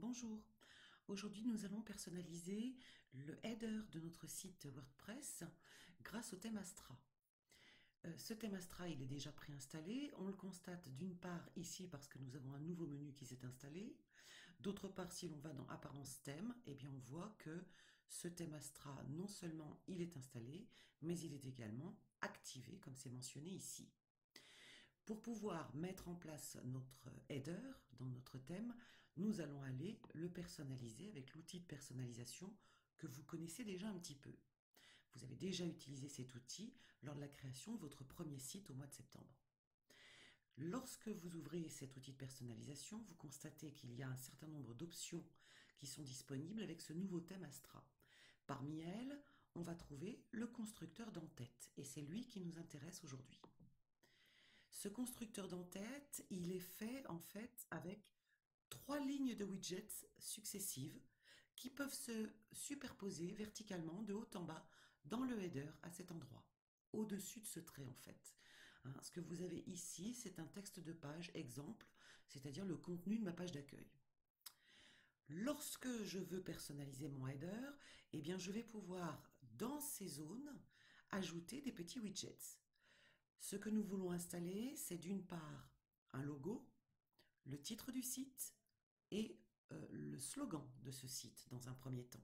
Bonjour, aujourd'hui nous allons personnaliser le header de notre site WordPress grâce au thème Astra. Ce thème Astra il est déjà préinstallé, on le constate d'une part ici parce que nous avons un nouveau menu qui s'est installé, d'autre part si l'on va dans Apparence thème, eh bien on voit que ce thème Astra non seulement il est installé, mais il est également activé comme c'est mentionné ici. Pour pouvoir mettre en place notre header dans notre thème, nous allons aller le personnaliser avec l'outil de personnalisation que vous connaissez déjà un petit peu. Vous avez déjà utilisé cet outil lors de la création de votre premier site au mois de septembre. Lorsque vous ouvrez cet outil de personnalisation, vous constatez qu'il y a un certain nombre d'options qui sont disponibles avec ce nouveau thème Astra. Parmi elles, on va trouver le constructeur d'en-tête et c'est lui qui nous intéresse aujourd'hui. Ce constructeur d'en-tête, il est fait en fait avec 3 lignes de widgets successives qui peuvent se superposer verticalement de haut en bas dans le header à cet endroit, au-dessus de ce trait en fait. Ce que vous avez ici, c'est un texte de page exemple, c'est-à-dire le contenu de ma page d'accueil. Lorsque je veux personnaliser mon header, eh bien je vais pouvoir, dans ces zones, ajouter des petits widgets. Ce que nous voulons installer, c'est d'une part un logo, le titre du site et le slogan de ce site dans un premier temps.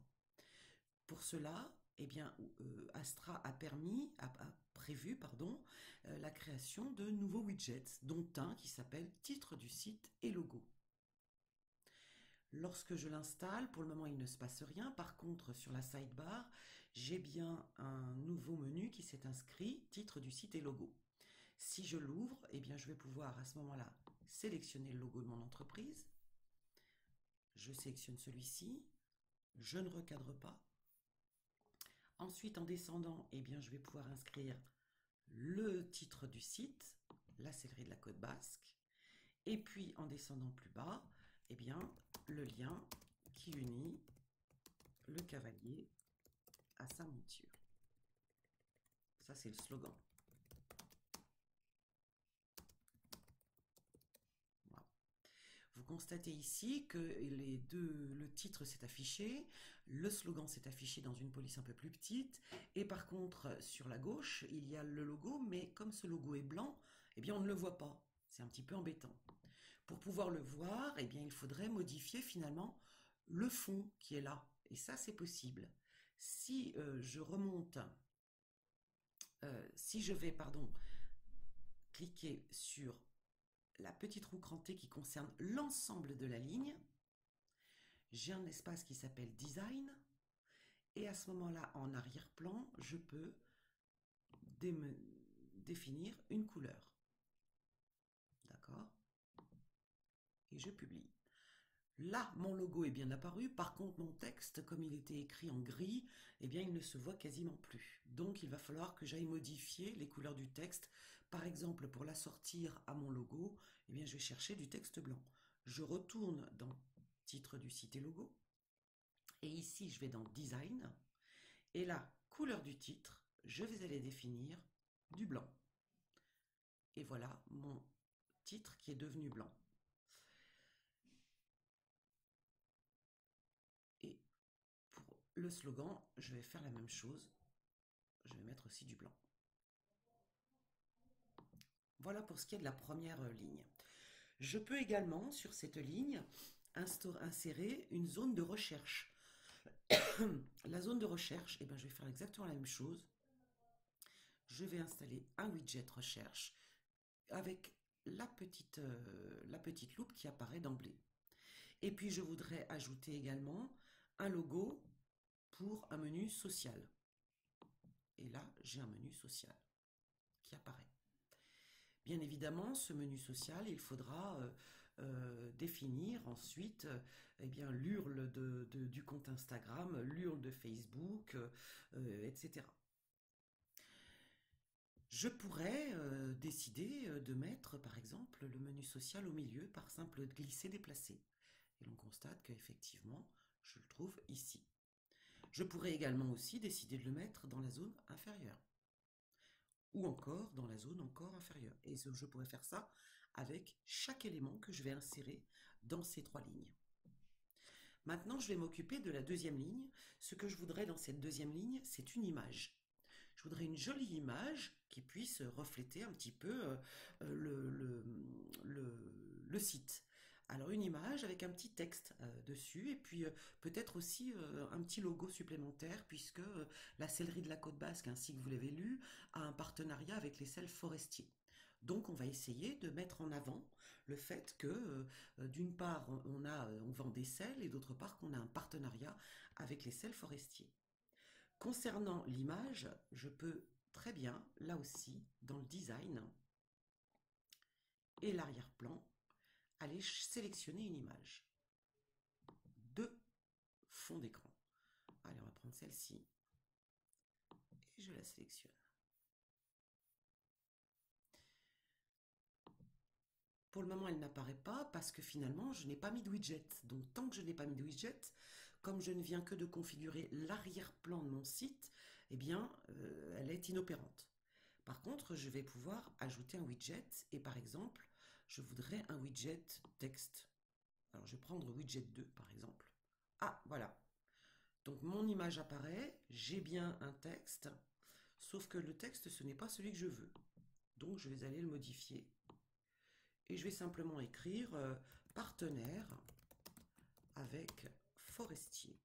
Pour cela, eh bien, Astra a prévu la création de nouveaux widgets, dont un qui s'appelle titre du site et logo. Lorsque je l'installe, pour le moment il ne se passe rien. Par contre, sur la sidebar, j'ai bien un nouveau menu qui s'est inscrit, titre du site et logo. Si je l'ouvre, eh bien, je vais pouvoir à ce moment-là sélectionner le logo de mon entreprise. Je sélectionne celui-ci. Je ne recadre pas. Ensuite, en descendant, eh bien, je vais pouvoir inscrire le titre du site, la sellerie de la Côte Basque. Et puis, en descendant plus bas, eh bien, le lien qui unit le cavalier à sa monture. Ça, c'est le slogan. Voilà. Vous constatez ici que le titre s'est affiché, le slogan s'est affiché dans une police un peu plus petite, et par contre, sur la gauche, il y a le logo, mais comme ce logo est blanc, eh bien, on ne le voit pas. C'est un petit peu embêtant. Pour pouvoir le voir, eh bien, il faudrait modifier finalement le fond qui est là. Et ça, c'est possible. Si je remonte, si je vais, cliquer sur la petite roue crantée qui concerne l'ensemble de la ligne, j'ai un espace qui s'appelle Design, et à ce moment-là, en arrière-plan, je peux définir une couleur. D'accord? Et je publie. Là, mon logo est bien apparu. Par contre, mon texte, comme il était écrit en gris, eh bien, il ne se voit quasiment plus. Donc, il va falloir que j'aille modifier les couleurs du texte. Par exemple, pour l'assortir à mon logo, eh bien, je vais chercher du texte blanc. Je retourne dans titre du site et logo. Et ici, je vais dans Design. Et là, couleur du titre, je vais aller définir du blanc. Et voilà mon titre qui est devenu blanc. Et pour le slogan, je vais faire la même chose. Je vais mettre aussi du blanc. Voilà pour ce qui est de la première ligne. Je peux également, sur cette ligne, insérer une zone de recherche. La zone de recherche, eh ben, je vais faire exactement la même chose. Je vais installer un widget recherche avec la petite loupe qui apparaît d'emblée. Et puis, je voudrais ajouter également un logo pour un menu social. Et là, j'ai un menu social qui apparaît. Bien évidemment, ce menu social, il faudra définir ensuite eh bien, l'URL du compte Instagram, l'URL de Facebook, etc. Je pourrais décider de mettre, par exemple, le menu social au milieu par simple glisser-déplacer. Et l'on constate qu'effectivement, je le trouve ici. Je pourrais également aussi décider de le mettre dans la zone inférieure. Ou encore dans la zone encore inférieure. Et je pourrais faire ça avec chaque élément que je vais insérer dans ces 3 lignes. Maintenant, je vais m'occuper de la deuxième ligne. Ce que je voudrais dans cette deuxième ligne, c'est une image. Je voudrais une jolie image qui puisse refléter un petit peu le, le, le site. Alors une image avec un petit texte dessus et puis peut-être aussi un petit logo supplémentaire puisque la sellerie de la Côte Basque, ainsi que vous l'avez lu, a un partenariat avec les sels forestiers. Donc on va essayer de mettre en avant le fait que d'une part on vend des sels et d'autre part qu'on a un partenariat avec les sels forestiers. Concernant l'image, je peux très bien, là aussi, dans le design et l'arrière-plan, aller sélectionner une image de fond d'écran. Allez, on va prendre celle-ci et je la sélectionne. Pour le moment, elle n'apparaît pas parce que finalement, je n'ai pas mis de widget. Donc, tant que je n'ai pas mis de widget, comme je ne viens que de configurer l'arrière-plan de mon site, eh bien, elle est inopérante. Par contre, je vais pouvoir ajouter un widget et par exemple, je voudrais un widget texte. Alors, je vais prendre widget 2 par exemple. Ah, voilà. Donc, mon image apparaît, j'ai bien un texte, sauf que le texte, ce n'est pas celui que je veux. Donc, je vais aller le modifier et je vais simplement écrire partenaire avec forestier.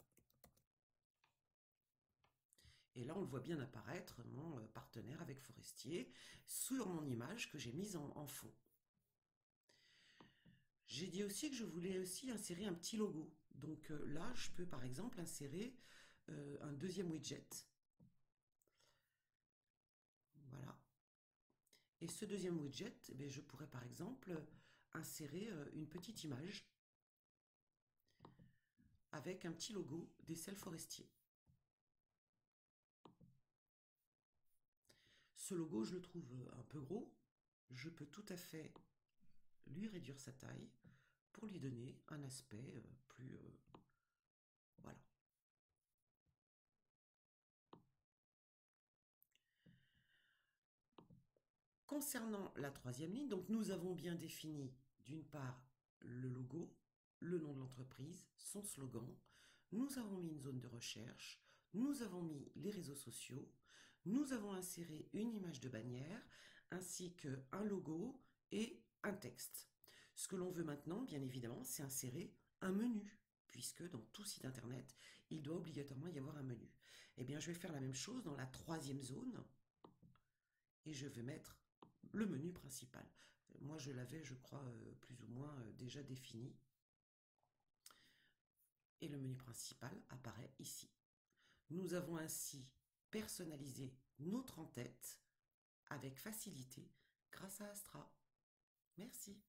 Et là, on le voit bien apparaître, mon partenaire avec forestier, sur mon image que j'ai mise en fond. J'ai dit aussi que je voulais aussi insérer un petit logo. Donc là, je peux par exemple insérer un deuxième widget. Voilà. Et ce deuxième widget, eh je pourrais par exemple insérer une petite image avec un petit logo des sels forestiers. Ce logo, je le trouve un peu gros. Je peux tout à fait lui réduire sa taille pour lui donner un aspect plus... voilà. Concernant la troisième ligne, donc nous avons bien défini d'une part le logo, le nom de l'entreprise, son slogan, nous avons mis une zone de recherche, nous avons mis les réseaux sociaux, nous avons inséré une image de bannière ainsi qu'un logo et un texte. Ce que l'on veut maintenant, bien évidemment, c'est insérer un menu, puisque dans tout site internet, il doit obligatoirement y avoir un menu. Eh bien, je vais faire la même chose dans la troisième zone et je vais mettre le menu principal. Moi, je l'avais, je crois, plus ou moins déjà défini. Et le menu principal apparaît ici. Nous avons ainsi personnalisé notre en-tête avec facilité grâce à Astra. Merci.